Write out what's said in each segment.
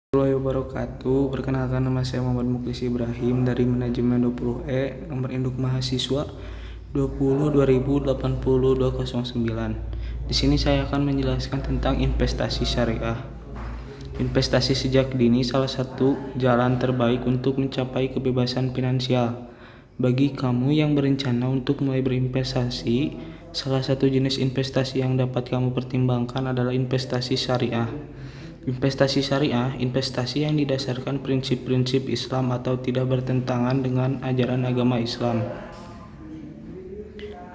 Warahmatullahi wabarakatuh. Perkenalkan, nama saya Muhammad Muklis Ibrahim dari Manajemen 20E, nomor induk mahasiswa 20 2080 209. Di sini saya akan menjelaskan tentang investasi syariah. Investasi sejak dini salah satu jalan terbaik untuk mencapai kebebasan finansial. Bagi kamu yang berencana untuk mulai berinvestasi, salah satu jenis investasi yang dapat kamu pertimbangkan adalah investasi syariah. Investasi syariah, investasi yang didasarkan prinsip-prinsip Islam atau tidak bertentangan dengan ajaran agama Islam.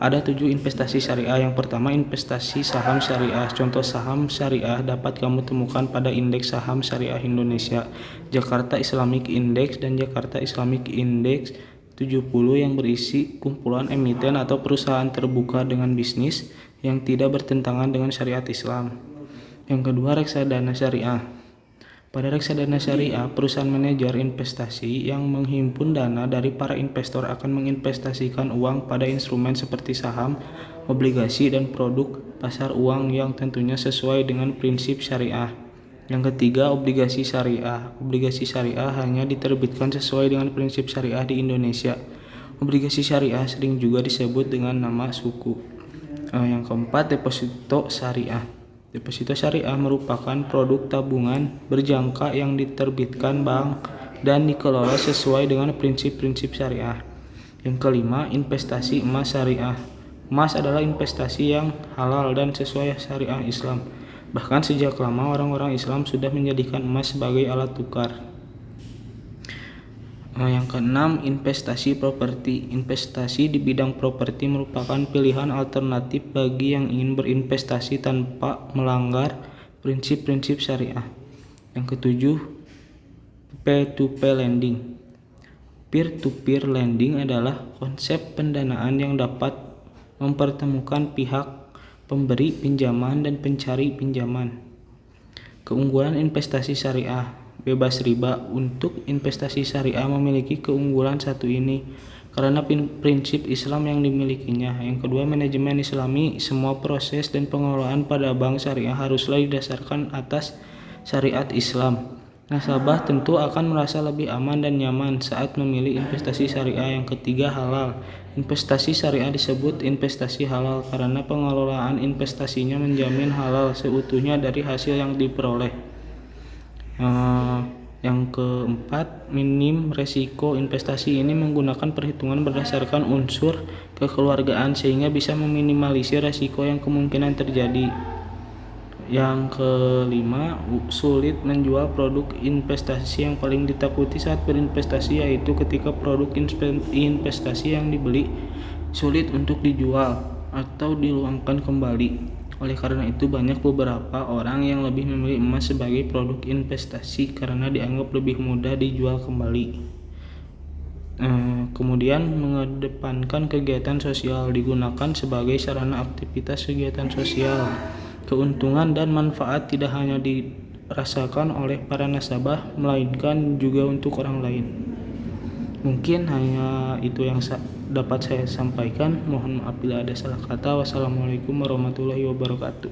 Ada 7 investasi syariah. Yang pertama, investasi saham syariah. Contoh saham syariah dapat kamu temukan pada Indeks Saham Syariah Indonesia, Jakarta Islamic Index, dan Jakarta Islamic Index 70 yang berisi kumpulan emiten atau perusahaan terbuka dengan bisnis yang tidak bertentangan dengan syariat Islam. Yang kedua, reksadana syariah. Pada reksadana syariah, perusahaan manajer investasi yang menghimpun dana dari para investor akan menginvestasikan uang pada instrumen seperti saham, obligasi, dan produk pasar uang yang tentunya sesuai dengan prinsip syariah. Yang ketiga, obligasi syariah. Obligasi syariah hanya diterbitkan sesuai dengan prinsip syariah di Indonesia. Obligasi syariah sering juga disebut dengan nama suku. Yang keempat, deposito syariah. Deposito syariah merupakan produk tabungan berjangka yang diterbitkan bank dan dikelola sesuai dengan prinsip-prinsip syariah. Yang kelima, investasi emas syariah. Emas adalah investasi yang halal dan sesuai syariah Islam. Bahkan sejak lama orang-orang Islam sudah menjadikan emas sebagai alat tukar. Yang keenam, investasi properti. Investasi di bidang properti merupakan pilihan alternatif bagi yang ingin berinvestasi tanpa melanggar prinsip-prinsip syariah. Yang ketujuh, P2P lending. Peer-to-peer lending adalah konsep pendanaan yang dapat mempertemukan pihak pemberi pinjaman dan pencari pinjaman. Keunggulan investasi syariah: bebas riba. Untuk investasi syariah memiliki keunggulan satu ini karena prinsip Islam yang dimilikinya. Yang kedua, manajemen Islami. Semua proses dan pengelolaan pada bank syariah haruslah didasarkan atas syariat Islam. Nasabah tentu akan merasa lebih aman dan nyaman saat memilih investasi syariah. Yang ketiga, halal. Investasi syariah disebut investasi halal karena pengelolaan investasinya menjamin halal seutuhnya dari hasil yang diperoleh. Yang keempat, minim resiko. Investasi ini menggunakan perhitungan berdasarkan unsur kekeluargaan sehingga bisa meminimalisir resiko yang kemungkinan terjadi. Yang kelima, sulit menjual produk investasi. Yang paling ditakuti saat berinvestasi yaitu ketika produk investasi yang dibeli sulit untuk dijual atau diluangkan kembali. Oleh karena itu, banyak beberapa orang yang lebih memilih emas sebagai produk investasi karena dianggap lebih mudah dijual kembali. Kemudian, mengedepankan kegiatan sosial. Digunakan sebagai sarana aktivitas kegiatan sosial. Keuntungan dan manfaat tidak hanya dirasakan oleh para nasabah, melainkan juga untuk orang lain. Mungkin hanya itu yang dapat saya sampaikan. Mohon maaf bila ada salah kata. Wassalamualaikum warahmatullahi wabarakatuh.